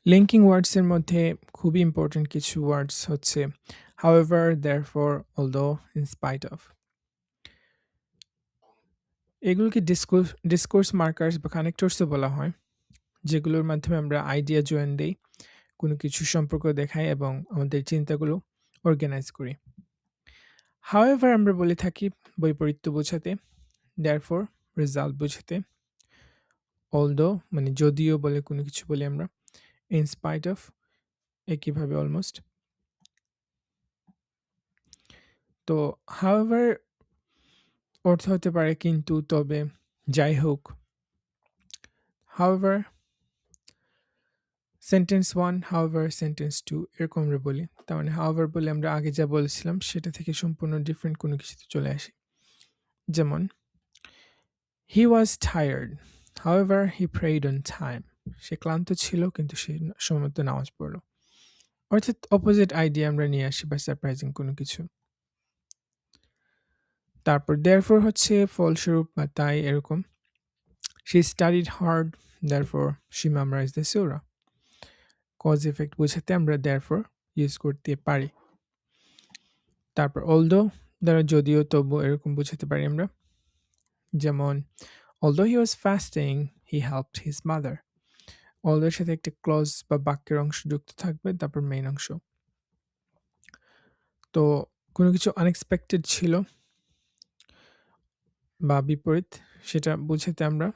Linking ওয়ার্ডস এর মধ্যে খুবই ইম্পোর্টেন্ট কিছু ওয়ার্ডস হচ্ছে however, therefore, although, in spite of। এগুলোকে ডিসকোর্স মার্কার্স বা কানেক্টরসও বলা হয়, যেগুলোর মাধ্যমে আমরা আইডিয়া জয়েন দেই, কোনো কিছু সম্পর্ক দেখাই এবং আমাদের চিন্তাগুলো অর্গানাইজ করি। হাউএভার আমরা বলে থাকি বৈপরীত্য বোঝাতে, দেয়ারফর রেজাল্ট বোঝাতে, অলদো মানে যদিও বলে কোনো কিছু বলি আমরা, ইন স্পাইট অফ একইভাবে অলমোস্ট। তো হাউএভার অর্থ হতে পারে কিন্তু, তবে, যাই হোক। হাউএভার সেন্টেন্স 1, হাউএভার সেন্টেন্স 2 এরকম আমরা বলি। তার মানে হাউএভার বলে আমরা আগে যা বলেছিলাম সেটা থেকে সম্পূর্ণ ডিফারেন্ট কোনো কিছুতে চলে আসি। যেমন he was tired, however he prayed on time. সে ক্লান্ত ছিল কিন্তু সে সময়মতো নামাজ পড়লো। অর্থাৎ অপোজিট আইডিয়া আমরা নিয়ে আসি বা সারপ্রাইজিং কোনো কিছু। তারপর দেয়ারফর হচ্ছে ফলস্বরূপ বা তাই এরকম। She studied hard, therefore she memorised the সূরা। কজ ইফেক্ট বোঝাতে আমরা দেয়ারফর ইউজ করতে পারি। তারপর অলদো দ্বারা যদিও তবু এরকম বোঝাতে পারি আমরা। যেমন although he was fasting he helped his mother. অলদোর সাথে একটা ক্লজ বা বাক্যের অংশ যুক্ত থাকবে, তারপর মেইন অংশ। তো কোনো কিছু আনএক্সপেক্টেড ছিল বা বিপরীত, সেটা বোঝাতে আমরা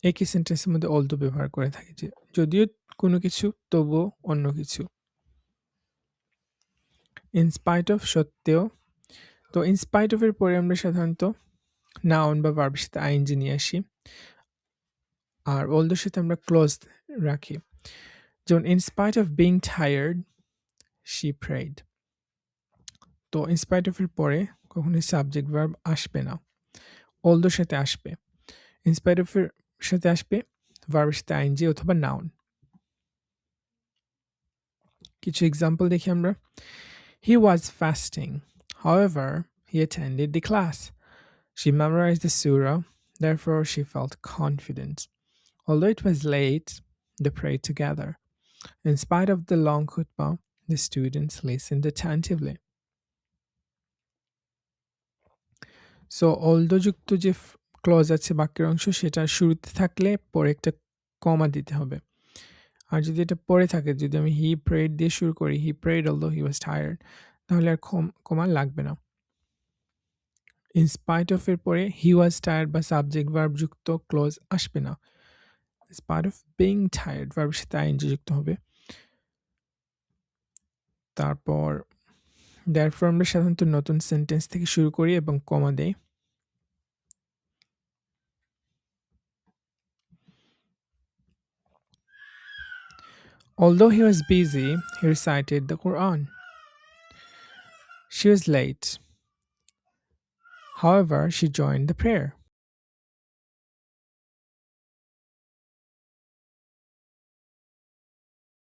একই সেন্টেন্সের মধ্যে অলদো ব্যবহার করে থাকি, যে যদিও কোনো কিছু তবুও অন্য কিছু। ইনস্পাইট অফ সত্ত্বেও। তো ইনস্পাইট অফ এর পরে আমরা সাধারণত নাউন বা ভার্বের সাথে আইএনজি নিয়ে আসি, আর অলদোর সাথে আমরা ক্লোজ রাখি। যেমন in spite of being tired she prayed. তো ইনস্পাইট অফ এর পরে কখনোই সাবজেক্ট ভার্ব আসবে না, অলদোর সাথে আসবে। ইনস্পাইট অফ এর সাথে আসবে ভার্বের সাথে আইএনজি অথবা নাউন। কিছু এক্সাম্পল দেখি আমরা। He was fasting, however he attended the class. She memorized the surah, therefore she felt confident. Although it was late, they prayed together. In spite of the long khutbah, the students listened attentively. So although যুক্ত যে clause আছে বাক্যের অংশ, সেটা শুরুতে থাকলে পরে একটা কমা দিতে হবে। আর যদি এটা পরে থাকে, যদি আমি হি প্রেড দিয়ে শুরু করি, he prayed although he was tired, তাহলে আর কমা লাগবে না। ইন স্পাইট অফ এর পরে হি ওয়াজ টায়ার্ড বা সাবজেক্ট ভার্ব যুক্ত ক্লজ আসবে না। In spite of being tired ভার্বের সাথে আইএনজি যুক্ত হবে। তারপর দেয়ারফর আমরা সাধারণত নতুন সেন্টেন্স থেকে শুরু করি এবং কমা দেই। Although he was busy, he recited the Quran. She was late. However, she joined the prayer.